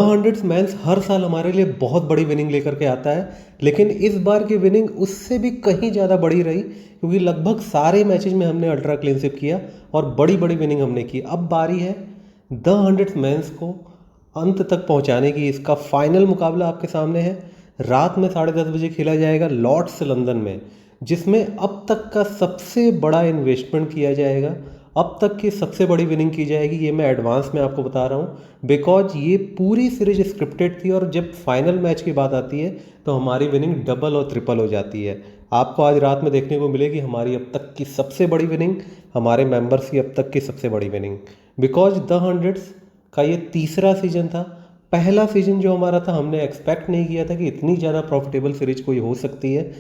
Hundreds mains हर साल हमारे लिए बहुत बड़ी विनिंग लेकर के आता है, लेकिन इस बार की विनिंग उससे भी कहीं ज़्यादा बड़ी रही, क्योंकि लगभग सारे मैचेस में हमने अल्ट्रा क्लीन स्वीप किया और बड़ी बड़ी विनिंग हमने की। अब बारी है द हंड्रेड्स मैन्स को अंत तक पहुंचाने की। इसका फाइनल मुकाबला आपके सामने है। रात में 10:30 बजे खेला जाएगा लॉर्ड्स लंदन में, जिसमें अब तक का सबसे बड़ा इन्वेस्टमेंट किया जाएगा, अब तक की सबसे बड़ी विनिंग की जाएगी। ये मैं एडवांस में आपको बता रहा हूँ, बिकॉज ये पूरी सीरीज स्क्रिप्टेड थी और जब फाइनल मैच की बात आती है तो हमारी विनिंग डबल और ट्रिपल हो जाती है। आपको आज रात में देखने को मिलेगी हमारी अब तक की सबसे बड़ी विनिंग, हमारे मेंबर्स की अब तक की सबसे बड़ी विनिंग। बिकॉज द हंड्रेड्स का ये तीसरा सीजन था। पहला सीजन जो हमारा था, हमने एक्सपेक्ट नहीं किया था कि इतनी ज़्यादा प्रॉफिटेबल सीरीज कोई हो सकती है।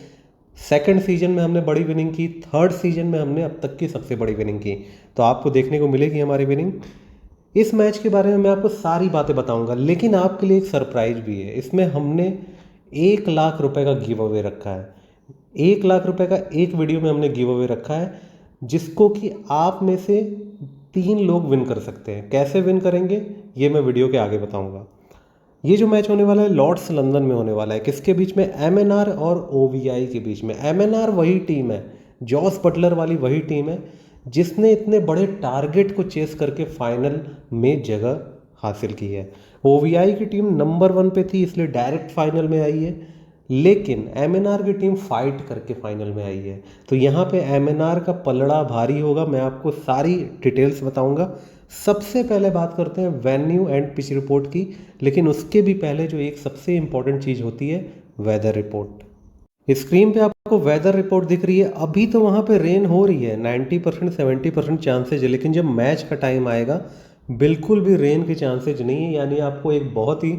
सेकंड सीजन में हमने बड़ी विनिंग की, थर्ड सीजन में हमने अब तक की सबसे बड़ी विनिंग की। तो आपको देखने को मिलेगी हमारी विनिंग। इस मैच के बारे में मैं आपको सारी बातें बताऊंगा, लेकिन आपके लिए एक सरप्राइज भी है। इसमें हमने 1 लाख रुपए का गिव अवे रखा है। 1 लाख रुपए का एक वीडियो में हमने गिव अवे रखा है, जिसको कि आप में से 3 लोग विन कर सकते हैं। कैसे विन करेंगे ये मैं वीडियो के आगे बताऊंगा। ये जो मैच होने वाला है लॉर्ड्स लंदन में होने वाला है। किसके बीच में? एमएनआर और ओवीआई के बीच में। एमएनआर वही टीम है, जॉस बटलर वाली वही टीम है, जिसने इतने बड़े टारगेट को चेस करके फाइनल में जगह हासिल की है। ओवीआई की टीम नंबर 1 पे थी, इसलिए डायरेक्ट फाइनल में आई है, लेकिन एमएनआर की टीम फाइट करके फाइनल में आई है। तो यहाँ पे एमएनआर का पलड़ा भारी होगा। मैं आपको सारी डिटेल्स बताऊंगा। सबसे पहले बात करते हैं वेन्यू एंड पिच रिपोर्ट की, लेकिन उसके भी पहले जो एक सबसे इंपॉर्टेंट चीज़ होती है, वेदर रिपोर्ट। स्क्रीन पे आपको वेदर रिपोर्ट दिख रही है। अभी तो वहाँ पे रेन हो रही है, 90% 70% चांसेज है, लेकिन जब मैच का टाइम आएगा बिल्कुल भी रेन के चांसेज नहीं है। यानी आपको एक बहुत ही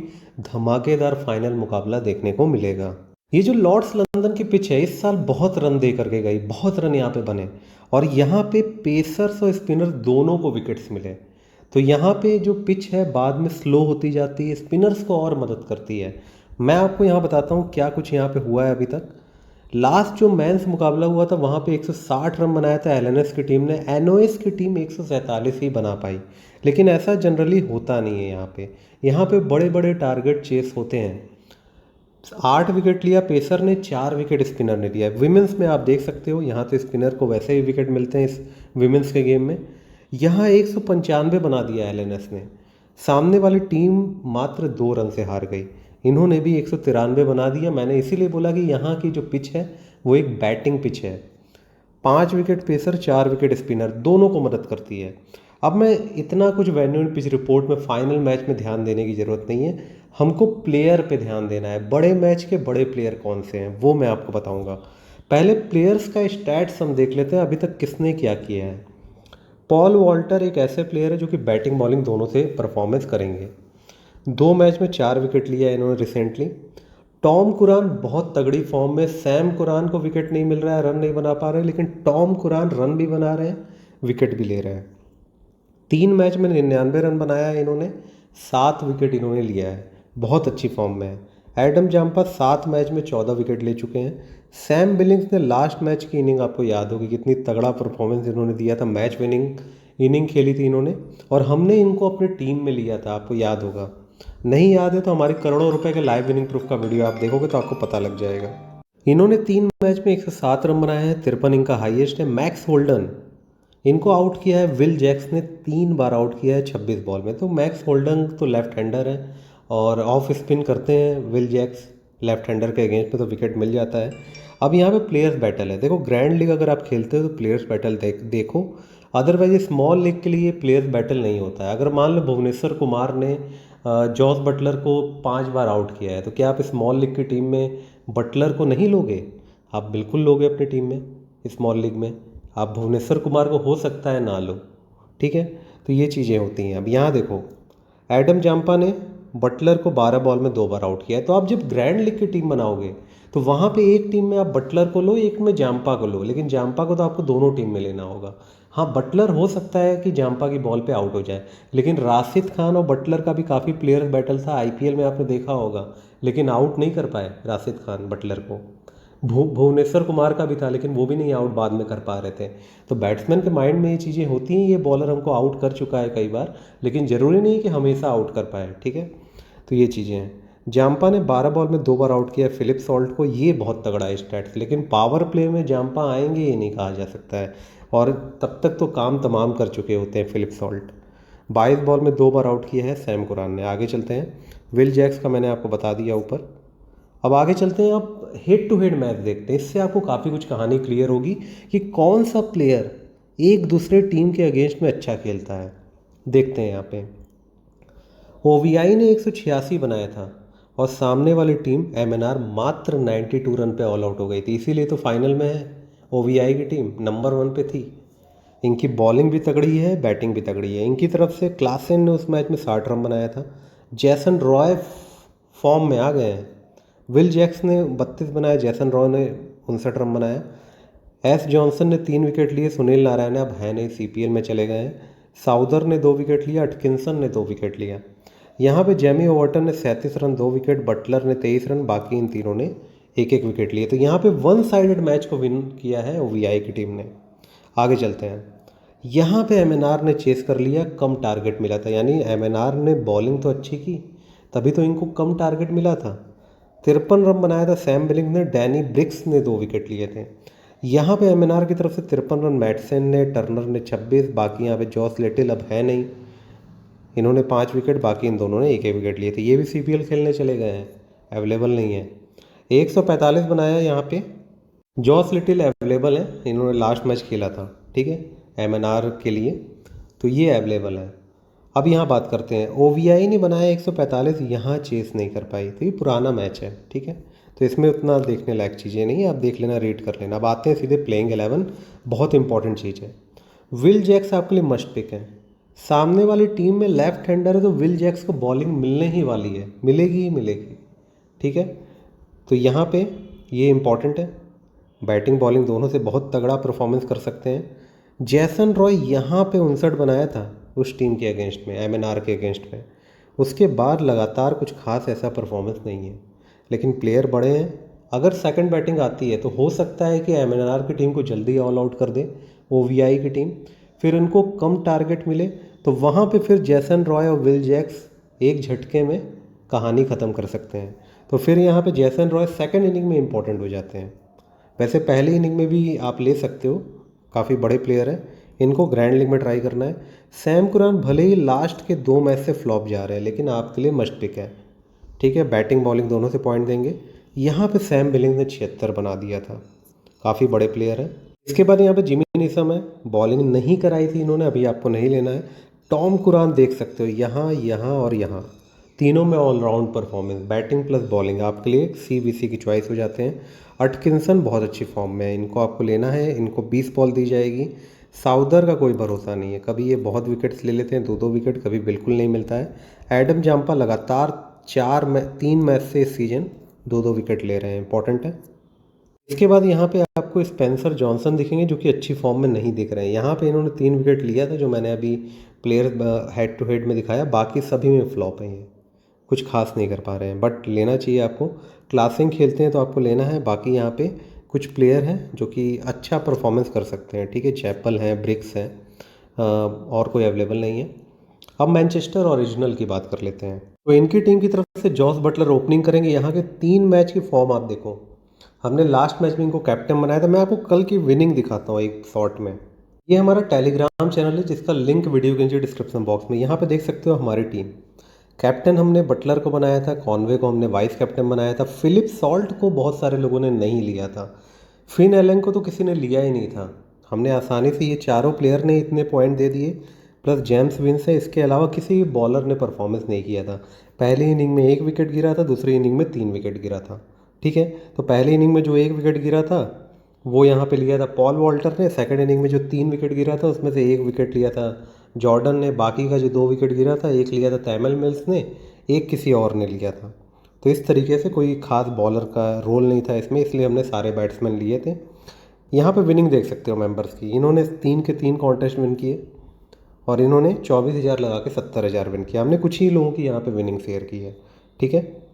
धमाकेदार फाइनल मुकाबला देखने को मिलेगा। ये जो लॉर्ड्स लंदन की पिच है, इस साल बहुत रन दे करके गई, बहुत रन यहाँ पे बने, और यहाँ पे पेसर्स और स्पिनर दोनों को विकेट्स मिले। तो यहाँ पे जो पिच है बाद में स्लो होती जाती है, स्पिनर्स को और मदद करती है। मैं आपको यहाँ बताता हूँ क्या कुछ यहाँ पे हुआ है अभी तक। लास्ट जो मेंस मुकाबला हुआ था वहाँ पे 160 रन बनाया था एलएनएस की टीम ने, एनओएस की टीम 147 ही बना पाई। लेकिन ऐसा जनरली होता नहीं है यहाँ पे बड़े बड़े टारगेट चेस होते हैं। 8 विकेट लिया पेसर ने, 4 विकेट स्पिनर ने लिया। विमेंस में आप देख सकते हो, यहाँ तो स्पिनर को वैसे ही विकेट मिलते हैं इस विमेंस के गेम में। यहाँ 195 बना दिया एलएनएस ने। सामने वाली टीम मात्र 2 रन से हार गई, इन्होंने भी 193 बना दिया। मैंने इसीलिए बोला कि यहाँ की जो पिच है वो एक बैटिंग पिच है। 5 विकेट पेसर, 4 विकेट स्पिनर, दोनों को मदद करती है। अब मैं इतना कुछ वेन्यू एंड पिच रिपोर्ट में फाइनल मैच में ध्यान देने की ज़रूरत नहीं है, हमको प्लेयर पे ध्यान देना है। बड़े मैच के बड़े प्लेयर कौन से हैं वो मैं आपको बताऊंगा। पहले प्लेयर्स का स्टैट्स हम देख लेते हैं, अभी तक किसने क्या किया है। पॉल वॉल्टर एक ऐसे प्लेयर है जो कि बैटिंग बॉलिंग दोनों से परफॉर्मेंस करेंगे। 2 मैच में 4 विकेट लिया है इन्होंने रिसेंटली। टॉम कुरान बहुत तगड़ी फॉर्म में। सैम कुरान को विकेट नहीं मिल रहा है, रन नहीं बना पा रहे, लेकिन टॉम कुरान रन भी बना रहे हैं, विकेट भी ले रहे हैं। 3 मैच में 99 रन बनाया है इन्होंने, 7 विकेट इन्होंने लिया है, बहुत अच्छी फॉर्म में है। एडम जाम्पा 7 मैच में 14 विकेट ले चुके हैं। सैम बिलिंग्स ने लास्ट मैच की इनिंग आपको याद होगी, कितनी तगड़ा परफॉर्मेंस इन्होंने दिया था, मैच विनिंग इनिंग खेली थी इन्होंने, और हमने इनको अपने टीम में लिया था, आपको याद होगा। नहीं याद है तो हमारे करोड़ों रुपए के लाइव विनिंग प्रूफ का वीडियो आप देखोगे तो आपको पता लग जाएगा। इन्होंने 3 मैच में 107 रन बनाए हैं, 53 इनका हाईएस्ट है। मैक्स होल्डन, इनको आउट किया है विल जैक्स ने, 3 बार आउट किया है 26 बॉल में। तो मैक्स होल्डन तो लेफ्ट हैंडर है और ऑफ स्पिन करते हैं विल जैक्स लेफ्ट हैंडर के अगेंस्ट में, तो विकेट मिल जाता है। अब यहाँ पे प्लेयर्स बैटल है। देखो ग्रैंड लीग अगर आप खेलते हो तो प्लेयर्स बैटल देखो, अदरवाइज स्मॉल लीग के लिए प्लेयर्स बैटल नहीं होता है। अगर मान लो भुवनेश्वर कुमार ने जॉस बटलर को 5 बार आउट किया है, तो क्या आप स्मॉल लीग की टीम में बटलर को नहीं लोगे? आप बिल्कुल लोगे अपनी टीम में। स्मॉल लीग में आप भुवनेश्वर कुमार को हो सकता है ना लो, ठीक है। तो ये चीज़ें होती हैं। अब यहाँ देखो एडम जाम्पा ने बटलर को 12 बॉल में 2 बार आउट किया है। तो आप जब ग्रैंड लीग की टीम बनाओगे तो वहाँ पे एक टीम में आप बटलर को लो, एक में जाम्पा को लो, लेकिन जाम्पा को तो आपको दोनों टीम में लेना होगा। हाँ, बटलर हो सकता है कि जाम्पा की बॉल पे आउट हो जाए, लेकिन राशिद खान और बटलर का भी काफ़ी प्लेयर बैटल था, आईपीएल में आपने देखा होगा, लेकिन आउट नहीं कर पाए राशिद खान बटलर को। भुवनेश्वर कुमार का भी था, लेकिन वो भी नहीं आउट बाद में कर पा रहे थे। तो बैट्समैन के माइंड में ये चीज़ें होती हैं। ये बॉलर हमको आउट कर चुका है कई बार, लेकिन ज़रूरी नहीं कि हमेशा आउट कर पाए, ठीक है। तो ये चीज़ें हैं। जाम्पा ने 12 बॉल में 2 बार आउट किया फिलिप सॉल्ट को, ये बहुत तगड़ा है स्टैट्स, लेकिन पावर प्ले में जाम्पा आएंगे ये नहीं कहा जा सकता है, और तब तक तो काम तमाम कर चुके होते हैं फिलिप सॉल्ट। 22 बॉल में 2 बार आउट किया है सैम कुरान ने। आगे चलते हैं, विल जैक्स का मैंने आपको बता दिया ऊपर। अब आगे चलते हैं, अब हेड टू हेड मैच देखते हैं, इससे आपको काफ़ी कुछ कहानी क्लियर होगी कि कौन सा प्लेयर एक दूसरे टीम के अगेंस्ट में अच्छा खेलता है। देखते हैं यहाँ पे, ओवीआई ने 186 बनाया था और सामने वाली टीम एमएनआर मात्र 92 रन पे ऑल आउट हो गई थी, इसीलिए तो फाइनल में है। ओवीआई की टीम नंबर 1 पे थी। इनकी बॉलिंग भी तगड़ी है, बैटिंग भी तगड़ी है। इनकी तरफ से क्लासेन ने उस मैच में 60 रन बनाया था। जैसन रॉय फॉर्म में आ गए हैं। विल जैक्स ने 32 बनाया, जैसन रॉय ने 59 रन बनाया। एस जॉनसन ने 3 विकेट लिए, सुनील नारायण अब है नहीं, सीपीएल में चले गए हैं। साउदर ने 2 विकेट लिया, अटकिंसन ने 2 विकेट लिया। यहाँ पे जेमी ओवर्टन ने 37 रन 2 विकेट, बटलर ने 23 रन, बाकी इन तीनों ने एक एक विकेट लिए। तो यहाँ पे वन साइडेड मैच को विन किया है ओवीआई की टीम ने। आगे चलते हैं, यहाँ पे एमएनआर ने चेस कर लिया, कम टारगेट मिला था, यानी एमएनआर ने बॉलिंग तो अच्छी की तभी तो इनको कम टारगेट मिला था। 53 रन बनाया था सैम बिलिंग ने, डैनी ब्रिक्स ने 2 विकेट लिए थे। यहाँ पे एमएनआर की तरफ से 53 रन मैटसन ने, टर्नर ने 26, बाकी यहाँ पे जॉस लिटिल अब है नहीं, इन्होंने 5 विकेट, बाकी इन दोनों ने एक एक विकेट लिए थे। ये भी सीपीएल खेलने चले गए हैं, अवेलेबल नहीं है। 145 बनाया यहाँ पे, जॉस लिटिल अवेलेबल है, इन्होंने लास्ट मैच खेला था, ठीक है, एमएनआर के लिए, तो ये अवेलेबल है। अब यहाँ बात करते हैं, ओवीआई ने बनाया 145, यहाँ चेस नहीं कर पाई, तो ये पुराना मैच है, ठीक है, तो इसमें उतना देखने लायक चीज़ें नहीं है, आप देख लेना, रीड कर लेना। अब आते हैं सीधे प्लेइंग 11, बहुत इंपॉर्टेंट चीज़ है। विल जैक्स आपके लिए मस्ट पिक है। सामने वाली टीम में लेफ्ट हैंडर है तो विल जैक्स को बॉलिंग मिलने ही वाली है, मिलेगी ही मिलेगी, ठीक है, तो यहाँ पे ये इंपॉर्टेंट है। बैटिंग बॉलिंग दोनों से बहुत तगड़ा परफॉर्मेंस कर सकते हैं। जैसन रॉय यहाँ पे 59 बनाया था उस टीम के अगेंस्ट में, एमएनआर के अगेंस्ट में, उसके बाद लगातार कुछ खास ऐसा परफॉर्मेंस नहीं है, लेकिन प्लेयर बड़े हैं। अगर सेकंड बैटिंग आती है तो हो सकता है कि एमएनआर की टीम को जल्दी ऑल आउट कर दे ओवीआई की टीम, फिर उनको कम टारगेट मिले, तो वहाँ पे फिर जैसन रॉय और विल जैक्स एक झटके में कहानी ख़त्म कर सकते हैं। तो फिर यहाँ पे जैसन रॉय सेकंड इनिंग में इंपॉर्टेंट हो जाते हैं। वैसे पहली इनिंग में भी आप ले सकते हो, काफ़ी बड़े प्लेयर हैं, इनको ग्रैंड लीग में ट्राई करना है। सैम कुरान भले ही लास्ट के 2 मैच से फ्लॉप जा रहे हैं, लेकिन आपके लिए मस्ट पिक है, ठीक है, बैटिंग बॉलिंग दोनों से पॉइंट देंगे। यहाँ पे सैम बिलिंग ने 76 बना दिया था, काफ़ी बड़े प्लेयर हैं। इसके बाद यहाँ पे जिमी निसम है, बॉलिंग नहीं कराई थी इन्होंने, अभी आपको नहीं लेना है। टॉम कुरान देख सकते हो, यहाँ यहाँ और यहाँ तीनों में all round performance, batting plus bowling आपके लिए सीबीसी की चॉइस हो जाते हैं। अटकिंसन बहुत अच्छी फॉर्म में है, इनको आपको लेना है, इनको 20 बॉल दी जाएगी। साउदर का कोई भरोसा नहीं है, कभी ये बहुत विकेट्स ले लेते हैं, 2-2 विकेट, कभी बिल्कुल नहीं मिलता है। एडम जाम्पा लगातार 3 मैच से इस सीजन 2-2 विकेट ले रहे हैं, इंपॉर्टेंट है। इसके बाद यहाँ पे आपको स्पेंसर जॉनसन दिखेंगे जो कि अच्छी फॉर्म में नहीं दिख रहे हैं। यहाँ पे इन्होंने 3 विकेट लिया था जो मैंने अभी प्लेयर हेड टू हेड में दिखाया, बाकी सभी में फ्लॉप हैं, ये कुछ खास नहीं कर पा रहे हैं, बट लेना चाहिए आपको। क्लासिंग खेलते हैं तो आपको लेना है। बाकी यहाँ पे कुछ प्लेयर हैं जो कि अच्छा परफॉर्मेंस कर सकते हैं, ठीक है, चैपल हैं, ब्रिक्स हैं, और कोई अवेलेबल नहीं है। अब मैनचेस्टर ओरिजिनल की बात कर लेते हैं, तो इनकी टीम की तरफ से जॉस बटलर ओपनिंग करेंगे। यहाँ के 3 मैच की फॉर्म आप देखो, हमने लास्ट मैच में इनको कैप्टन बनाया था। मैं आपको कल की विनिंग दिखाता हूँ एक शॉर्ट में। ये हमारा टेलीग्राम चैनल है जिसका लिंक वीडियो के नीचे डिस्क्रिप्शन बॉक्स में, यहाँ पे देख सकते हो हमारी टीम। कैप्टन हमने बटलर को बनाया था, कॉनवे को हमने वाइस कैप्टन बनाया था, फिलिप सॉल्ट को बहुत सारे लोगों ने नहीं लिया था, फिन एलन को तो किसी ने लिया ही नहीं था। हमने आसानी से ये चारों प्लेयर ने इतने पॉइंट दे दिए, प्लस जेम्स विंस है। इसके अलावा किसी बॉलर ने परफॉर्मेंस नहीं किया था। पहली इनिंग में 1 विकेट गिरा था, दूसरी इनिंग में 3 विकेट गिरा था, ठीक है। तो पहली इनिंग में जो 1 विकेट गिरा था वो यहाँ पे लिया था पॉल वॉल्टर ने। सेकंड इनिंग में जो 3 विकेट गिरा था उसमें से 1 विकेट लिया था जॉर्डन ने। बाकी का जो 2 विकेट गिरा था, 1 लिया था तैमल मिल्स ने, 1 किसी और ने लिया था। तो इस तरीके से कोई खास बॉलर का रोल नहीं था इसमें, इसलिए हमने सारे बैट्समैन लिए थे। यहाँ पे विनिंग देख सकते हो मेंबर्स की, इन्होंने 3 के 3 कॉन्टेस्ट विन किए और इन्होंने 24,000 लगा के 70,000 विन किया। हमने कुछ ही लोगों की यहाँ पे विनिंग शेयर की है, ठीक है।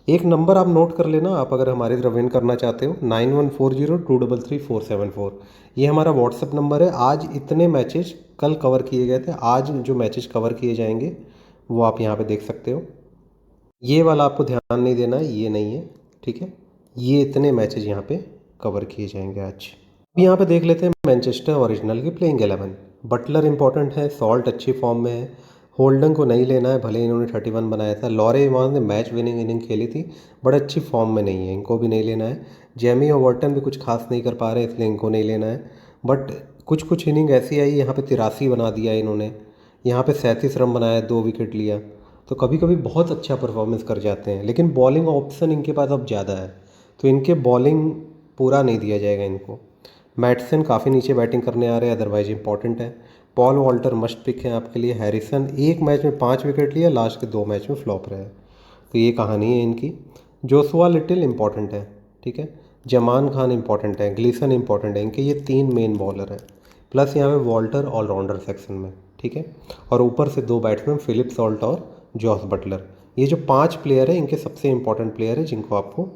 एक नंबर आप नोट कर लेना, आप अगर हमारी तरफ विन करना चाहते हो, 9140233474। ये हमारा व्हाट्सएप नंबर है। आज इतने मैचेस कल कवर किए गए थे, आज जो मैचेस कवर किए जाएंगे वो आप यहाँ पे देख सकते हो। ये वाला आपको ध्यान नहीं देना है, ये नहीं है, ठीक है। ये इतने मैचेज यहाँ पे कवर किए जाएंगे आज। अब यहाँ पे देख लेते हैं मैनचेस्टर ओरिजिनल की प्लेइंग 11। बटलर इंपॉर्टेंट है, सॉल्ट अच्छी फॉर्म में है, होल्डन को नहीं लेना है, भले ही इन्होंने 31 बनाया था। लॉरे इवांस ने मैच विनिंग इनिंग खेली थी, बट अच्छी फॉर्म में नहीं है, इनको भी नहीं लेना है। जेमी और वॉर्टन भी कुछ खास नहीं कर पा रहे, इसलिए इनको नहीं लेना है। बट कुछ कुछ इनिंग ऐसी आई, यहाँ पे 83 बना दिया इन्होंने, यहाँ पे 37 रन बनाया, 2 विकेट लिया। तो कभी कभी बहुत अच्छा परफॉर्मेंस कर जाते हैं, लेकिन बॉलिंग ऑप्शन इनके पास अब ज़्यादा है, तो इनके बॉलिंग पूरा नहीं दिया जाएगा इनको। मैटसन काफ़ी नीचे बैटिंग करने आ रहे हैं, अदरवाइज इंपॉर्टेंट है। पॉल वॉल्टर मस्ट पिक है आपके लिए। हैरिसन एक मैच में 5 विकेट लिया, लास्ट के 2 मैच में फ्लॉप रहे, तो ये कहानी है इनकी। जोसुआ लिटिल इंपॉर्टेंट है, ठीक है। जमान खान इंपॉर्टेंट है, ग्लीसन इंपॉर्टेंट है, इनके ये 3 मेन बॉलर हैं। प्लस यहाँ पे वॉल्टर ऑलराउंडर सेक्शन में, ठीक है। और ऊपर से 2 बैट्समैन फिलिप सॉल्ट और जॉस बटलर। ये जो 5 प्लेयर हैं, इनके सबसे इंपॉर्टेंट प्लेयर है, जिनको आपको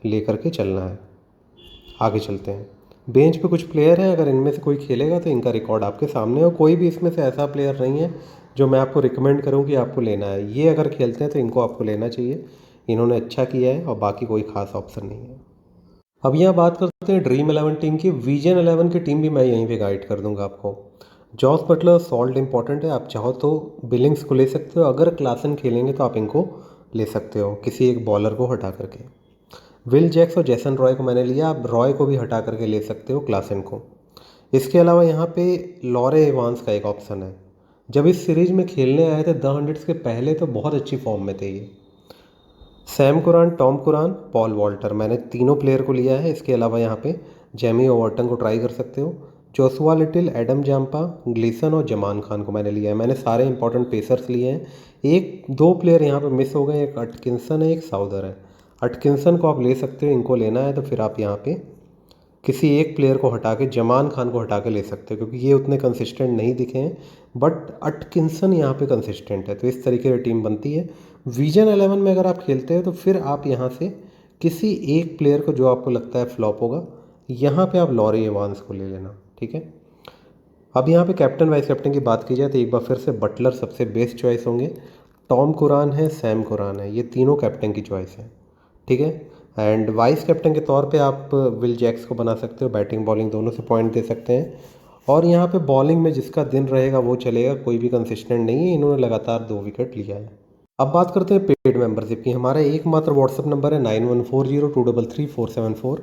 लेकर के चलना है। आगे चलते हैं। बेंच पे कुछ प्लेयर हैं, अगर इनमें से कोई खेलेगा तो इनका रिकॉर्ड आपके सामने है, और कोई भी इसमें से ऐसा प्लेयर नहीं है जो मैं आपको रिकमेंड करूं कि आपको लेना है। ये अगर खेलते हैं तो इनको आपको लेना चाहिए, इन्होंने अच्छा किया है, और बाकी कोई खास ऑप्शन नहीं है। अब यहाँ बात करते हैं ड्रीम 11 टीम की। विजन 11 की टीम भी मैं यहीं पे गाइड कर दूंगा आपको। जॉस बटलर सॉल्ट इंपॉर्टेंट है, आप चाहो तो बिलिंग्स को ले सकते हो, अगर क्लासन खेलेंगे तो आप इनको ले सकते हो किसी एक बॉलर को हटा करके। विल जैक्स और जैसन रॉय को मैंने लिया, आप रॉय को भी हटा करके ले सकते हो, क्लासन को। इसके अलावा यहाँ पे लॉरे इवांस का एक ऑप्शन है। जब इस सीरीज में खेलने आए थे द हंड्रेड्स के पहले तो बहुत अच्छी फॉर्म में थे ये। Sam Quran, Tom Quran, Paul Walter, मैंने तीनों प्लेयर को लिया है। इसके अलावा यहाँ पे जेमी ओवर्टन को ट्राई कर सकते हो। Joshua Little, Adam Zampa, Gleeson और जमान खान को मैंने लिया है। मैंने सारे इंपॉर्टेंट पेसर्स लिए हैं। एक दो प्लेयर यहाँ पे मिस हो गए, एक अटकिंसन है, एक साउदर है। अटकिंसन को आप ले सकते हो, इनको लेना है तो फिर आप यहाँ पे किसी एक प्लेयर को हटा के जमान खान को हटा के ले सकते हो, क्योंकि ये उतने कंसिस्टेंट नहीं दिखे हैं, बट अटकिंसन यहाँ पे कंसिस्टेंट है। तो इस तरीके से टीम बनती है। विजन 11 में अगर आप खेलते हो तो फिर आप यहाँ से किसी एक प्लेयर को जो आपको लगता है फ्लॉप होगा, यहाँ पे आप लॉरी इवांस को ले लेना, ठीक है। अब यहाँ पे कैप्टन वाइस कैप्टन की बात की जाए तो एक बार फिर से बटलर सबसे बेस्ट चॉइस होंगे। टॉम कुरान है, सैम कुरान है, ये तीनों कैप्टन की चॉइस है, ठीक है। एंड वाइस कैप्टन के तौर पे आप विल जैक्स को बना सकते हो, बैटिंग बॉलिंग दोनों से पॉइंट दे सकते हैं। और यहाँ पे बॉलिंग में जिसका दिन रहेगा वो चलेगा, कोई भी कंसिस्टेंट नहीं है, इन्होंने लगातार 2 विकेट लिया है। अब बात करते हैं पेड मेंबरशिप की। हमारा एकमात्र व्हाट्सअप नंबर है 9140233474।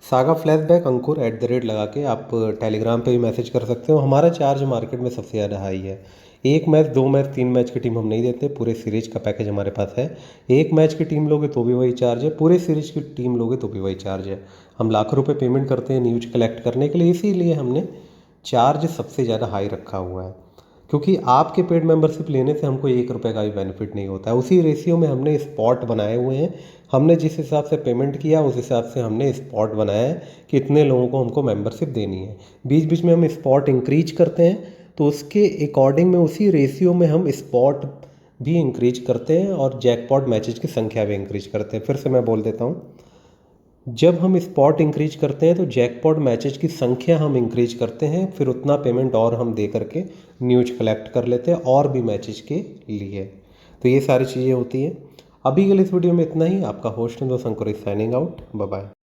सागा फ्लैशबैक अंकुर @ लगा के आप टेलीग्राम पे भी मैसेज कर सकते हो। हमारा चार्ज मार्केट में सबसे ज़्यादा हाई है। 1 मैच 2 मैच 3 मैच की टीम हम नहीं देते, पूरे सीरीज का पैकेज हमारे पास है। 1 मैच की टीम लोगे तो भी वही चार्ज है, पूरे सीरीज की टीम लोगे तो भी वही चार्ज है। हम लाखों रुपए पेमेंट करते हैं न्यूज कलेक्ट करने के लिए, इसीलिए हमने चार्ज सबसे ज़्यादा हाई रखा हुआ है। क्योंकि आपके पेड मेंबरशिप लेने से हमको 1 रुपये का भी बेनिफिट नहीं होता है। उसी रेशियो में हमने स्पॉट बनाए हुए हैं। हमने जिस हिसाब से पेमेंट किया उस हिसाब से हमने स्पॉट बनाया है कि इतने लोगों को हमको मेंबरशिप देनी है। बीच बीच में हम स्पॉट इंक्रीज करते हैं, तो उसके अकॉर्डिंग में उसी रेशियो में हम स्पॉट भी इंक्रीज करते हैं और जैकपॉट मैचेज की संख्या भी इंक्रीज करते हैं। फिर से मैं बोल देता हूँ, जब हम स्पॉट इंक्रीज करते हैं तो जैकपॉट मैचेज की संख्या हम इंक्रीज करते हैं, फिर उतना पेमेंट और हम दे करके न्यूज कलेक्ट कर लेते हैं और भी मैचेज के लिए। तो ये सारी चीज़ें होती हैं। अभी के लिए इस वीडियो में इतना ही। आपका होस्ट है दोस्त Ankur signing out. Bye bye.